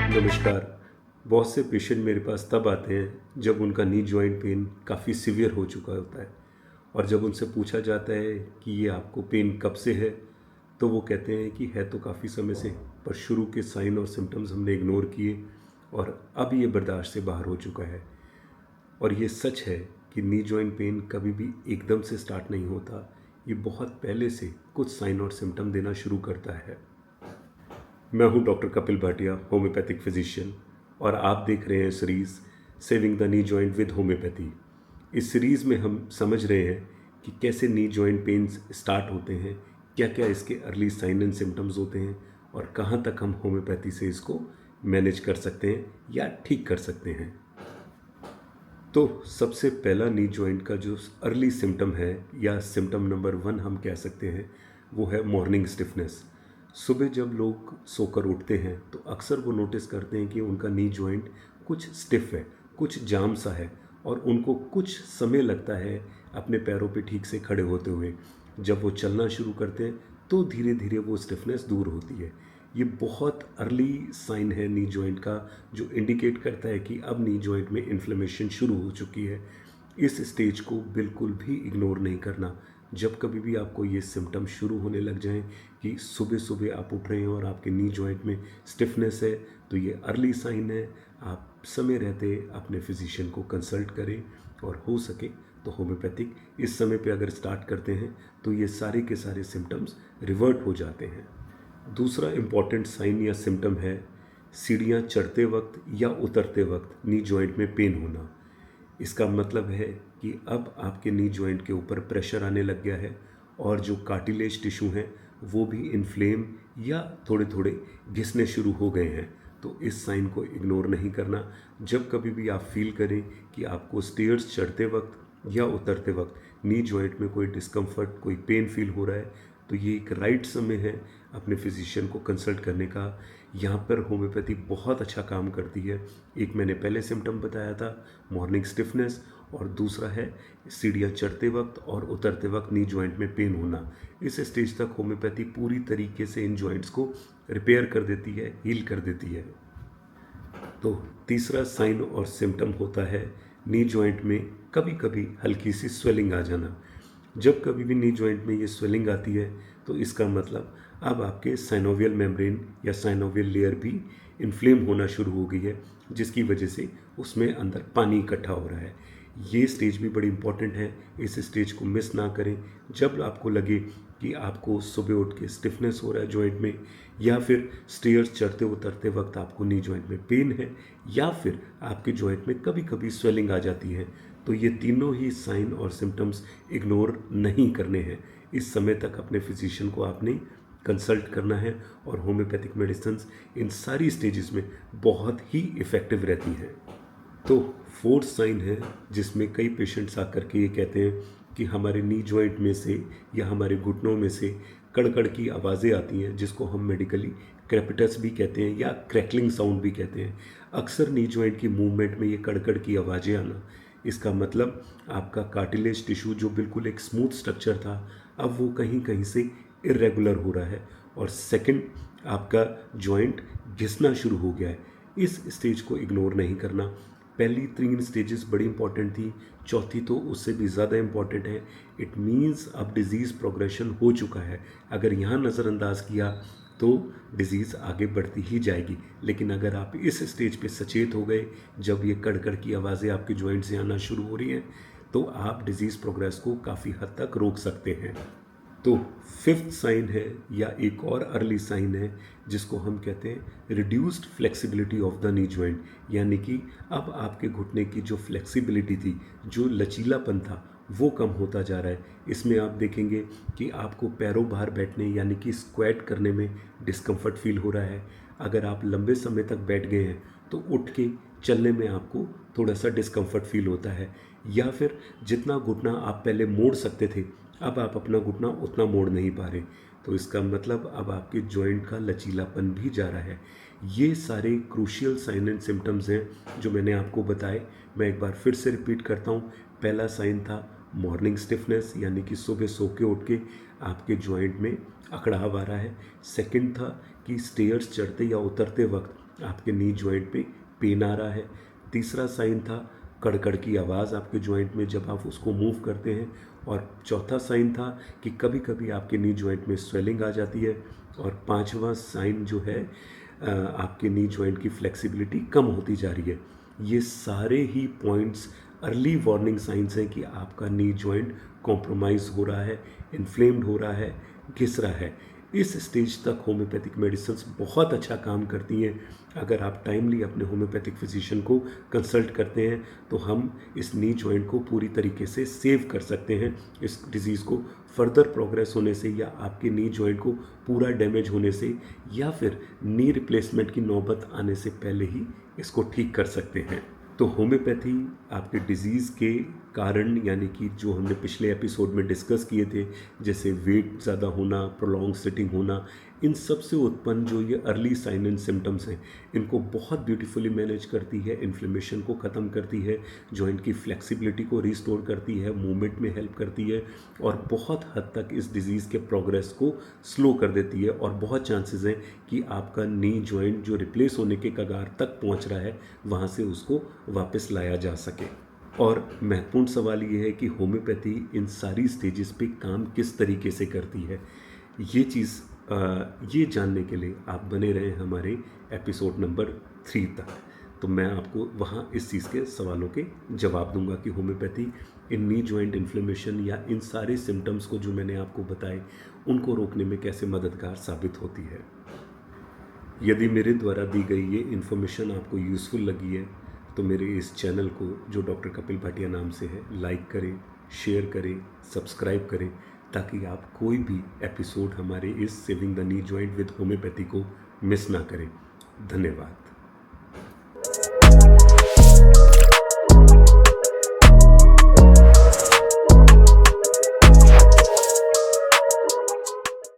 नमस्कार। बहुत से पेशेंट मेरे पास तब आते हैं जब उनका नी जॉइंट पेन काफ़ी सीवियर हो चुका होता है और जब उनसे पूछा जाता है कि ये आपको पेन कब से है, तो वो कहते हैं कि है तो काफ़ी समय से, पर शुरू के साइन और सिम्टम्स हमने इग्नोर किए और अब ये बर्दाश्त से बाहर हो चुका है। और ये सच है कि नी जॉइंट पेन कभी भी एकदम से स्टार्ट नहीं होता। ये बहुत पहले से कुछ साइन और सिम्टम देना शुरू करता है। मैं हूं doctor Kapil Bhatia, homeopathic physician, और आप देख रहे हैं series saving the knee joint with homeopathy. इस सीरीज़ में हम समझ रहे हैं कि कैसे नी जॉइंट पेन्स स्टार्ट होते हैं, क्या क्या इसके अर्ली साइन एंड सिम्टम्स होते हैं और कहाँ तक हम होम्योपैथी से इसको मैनेज कर सकते हैं या ठीक कर सकते हैं। तो सबसे पहला नी जॉइंट का जो अर्ली सिम्टम है या सिम्टम नंबर 1 हम कह सकते हैं, वो है मॉर्निंग स्टिफनेस। सुबह जब लोग सोकर उठते हैं तो अक्सर वो नोटिस करते हैं कि उनका नी जॉइंट कुछ स्टिफ है, कुछ जाम सा है और उनको कुछ समय लगता है अपने पैरों पे ठीक से खड़े होते हुए। जब वो चलना शुरू करते हैं तो धीरे धीरे वो स्टिफनेस दूर होती है। ये बहुत अर्ली साइन है नी जॉइंट का, जो इंडिकेट करता है कि अब नी जॉइंट में इन्फ्लेमेशन शुरू हो चुकी है। इस स्टेज को बिल्कुल भी इग्नोर नहीं करना। जब कभी भी आपको ये सिम्टम शुरू होने लग जाएं कि सुबह सुबह आप उठ रहे हैं और आपके नी जॉइंट में स्टिफनेस है, तो ये अर्ली साइन है। आप समय रहते अपने फिजिशियन को कंसल्ट करें और हो सके तो होम्योपैथिक इस समय पे अगर स्टार्ट करते हैं तो ये सारे के सारे सिम्टम्स रिवर्ट हो जाते हैं। दूसरा इम्पॉर्टेंट साइन या सिम्टम है सीढ़ियाँ चढ़ते वक्त या उतरते वक्त नी जॉइंट में पेन होना। इसका मतलब है कि अब आपके नी जॉइंट के ऊपर प्रेशर आने लग गया है और जो कार्टिलेज टिश्यू हैं वो भी इन्फ्लेम या थोड़े थोड़े घिसने शुरू हो गए हैं। तो इस साइन को इग्नोर नहीं करना। जब कभी भी आप फील करें कि आपको स्टेयर्स चढ़ते वक्त या उतरते वक्त नी जॉइंट में कोई डिस्कम्फर्ट, कोई पेन फील हो रहा है, तो ये एक राइट समय है अपने फिजिशियन को कंसल्ट करने का। यहाँ पर होम्योपैथी बहुत अच्छा काम करती है। एक मैंने पहले सिम्टम बताया था, मॉर्निंग स्टिफनेस, और दूसरा है सीढ़ियाँ चढ़ते वक्त और उतरते वक्त नी जॉइंट में पेन होना। इस स्टेज तक होम्योपैथी पूरी तरीके से इन जॉइंट्स को रिपेयर कर देती है, हील कर देती है। तो तीसरा साइन और सिम्टम होता है नी जॉइंट में कभी कभी हल्की सी स्वेलिंग आ जाना। जब कभी भी नी जॉइंट में ये स्वेलिंग आती है तो इसका मतलब अब आपके साइनोवियल मेम्ब्रेन या साइनोवियल लेयर भी इन्फ्लेम होना शुरू हो गई है, जिसकी वजह से उसमें अंदर पानी इकट्ठा हो रहा है। ये स्टेज भी बड़ी इंपॉर्टेंट है, इस स्टेज को मिस ना करें। जब आपको लगे कि आपको सुबह उठ के स्टिफनेस हो रहा है जॉइंट में, या फिर स्टेयर्स चढ़ते उतरते वक्त आपको नी जॉइंट में पेन है, या फिर आपके जॉइंट में कभी कभी स्वेलिंग आ जाती है, तो ये तीनों ही साइन और सिम्टम्स इग्नोर नहीं करने हैं। इस समय तक अपने फिजिशियन को आपने कंसल्ट करना है और होम्योपैथिक मेडिसिन्स इन सारी स्टेजेस में बहुत ही इफ़ेक्टिव रहती हैं। तो फोर्थ साइन है जिसमें कई पेशेंट्स आकर के ये कहते हैं कि हमारे नी जॉइंट में से या हमारे घुटनों में से कड़कड़ की आवाज़ें आती हैं, जिसको हम मेडिकली क्रेपिटस भी कहते हैं या क्रैकलिंग साउंड भी कहते हैं। अक्सर नी जॉइंट की मूवमेंट में ये कड़कड़ की आवाज़ें आना, इसका मतलब आपका कार्टिलेज टिश्यू जो बिल्कुल एक स्मूथ स्ट्रक्चर था, अब वो कहीं कहीं से इरेगुलर हो रहा है। और सेकंड, आपका जॉइंट घिसना शुरू हो गया है। इस स्टेज को इग्नोर नहीं करना। पहली 3 स्टेजेस बड़ी इंपॉर्टेंट थी, चौथी तो उससे भी ज़्यादा इंपॉर्टेंट है। इट मीन्स अब डिज़ीज़ प्रोग्रेशन हो चुका है। अगर यहाँ नज़रअंदाज किया तो डिज़ीज़ आगे बढ़ती ही जाएगी। लेकिन अगर आप इस स्टेज पे सचेत हो गए, जब ये कड़कड़ की आवाज़ें आपके जॉइंट से आना शुरू हो रही हैं, तो आप डिज़ीज़ प्रोग्रेस को काफ़ी हद तक रोक सकते हैं। तो फिफ्थ साइन है या एक और अर्ली साइन है जिसको हम कहते हैं reduced flexibility of the knee joint, यानी कि अब आपके घुटने की जो फ्लेक्सिबिलिटी थी, जो लचीलापन था, वो कम होता जा रहा है। इसमें आप देखेंगे कि आपको पैरों बाहर बैठने यानी कि स्क्वैट करने में डिस्कम्फर्ट फील हो रहा है। अगर आप लंबे समय तक बैठ गए हैं तो उठ के चलने में आपको थोड़ा सा डिस्कम्फर्ट फील होता है, या फिर जितना घुटना आप पहले मोड़ सकते थे, अब आप अपना घुटना उतना मोड़ नहीं पा रहे। तो इसका मतलब अब आपके जॉइंट का लचीलापन भी जा रहा है। ये सारे क्रूशियल साइन एंड सिम्टम्स हैं जो मैंने आपको बताए। मैं एक बार फिर से रिपीट करता हूँ। पहला साइन था मॉर्निंग स्टिफनेस, यानी कि सुबह सो के उठ के आपके जॉइंट में अकड़ाव आ रहा है। सेकंड था कि स्टेयर्स चढ़ते या उतरते वक्त आपके नी जॉइंट पे पेन आ रहा है। तीसरा साइन था कड़कड़ की आवाज़ आपके जॉइंट में जब आप उसको मूव करते हैं। और चौथा साइन था कि कभी कभी आपके नी जॉइंट में स्वेलिंग आ जाती है। और पांचवा साइन जो है आपके नी जॉइंट की फ्लेक्सिबिलिटी कम होती जा रही है। ये सारे ही पॉइंट्स अर्ली वार्निंग साइंस हैं कि आपका नी जॉइंट कॉम्प्रोमाइज़ हो रहा है, इन्फ्लेम्ड हो रहा है, घिस रहा है। इस स्टेज तक होम्योपैथिक मेडिसिन्स बहुत अच्छा काम करती हैं। अगर आप टाइमली अपने होम्योपैथिक फिजिशियन को कंसल्ट करते हैं तो हम इस नी जॉइंट को पूरी तरीके से सेव कर सकते हैं, इस डिज़ीज़ को फर्दर प्रोग्रेस होने से या आपके नी जॉइंट को पूरा डैमेज होने से या फिर नी रिप्लेसमेंट की नौबत आने से पहले ही इसको ठीक कर सकते हैं। तो होम्योपैथी आपके डिज़ीज़ के कारण, यानी कि जो हमने पिछले एपिसोड में डिस्कस किए थे, जैसे वेट ज़्यादा होना, प्रोलॉन्ग सिटिंग होना, इन सब से उत्पन्न जो ये अर्ली साइन एंड सिम्टम्स हैं, इनको बहुत ब्यूटीफुली मैनेज करती है, इन्फ्लेमेशन को ख़त्म करती है, जॉइंट की फ्लेक्सिबिलिटी को रिस्टोर करती है, मूवमेंट में हेल्प करती है और बहुत हद तक इस डिज़ीज़ के प्रोग्रेस को स्लो कर देती है। और बहुत चांसेस हैं कि आपका नी जॉइंट जो रिप्लेस होने के कगार तक पहुंच रहा है, वहां से उसको वापस लाया जा सके। और महत्वपूर्ण सवाल ये है कि होम्योपैथी इन सारी स्टेजेस पे काम किस तरीके से करती है। ये चीज़ ये जानने के लिए आप बने रहें हमारे एपिसोड नंबर 3 तक। तो मैं आपको वहाँ इस चीज़ के सवालों के जवाब दूंगा कि होम्योपैथी इन नी जॉइंट इन्फ्लेमेशन या इन सारे सिम्टम्स को जो मैंने आपको बताए उनको रोकने में कैसे मददगार साबित होती है। यदि मेरे द्वारा दी गई ये इन्फॉर्मेशन आपको यूज़फुल लगी है तो मेरे इस चैनल को, जो डॉक्टर कपिल भाटिया नाम से है, लाइक करें, शेयर करें, सब्सक्राइब करें, ताकि आप कोई भी एपिसोड हमारे इस saving the knee joint with homeopathy को मिस ना करें। धन्यवाद।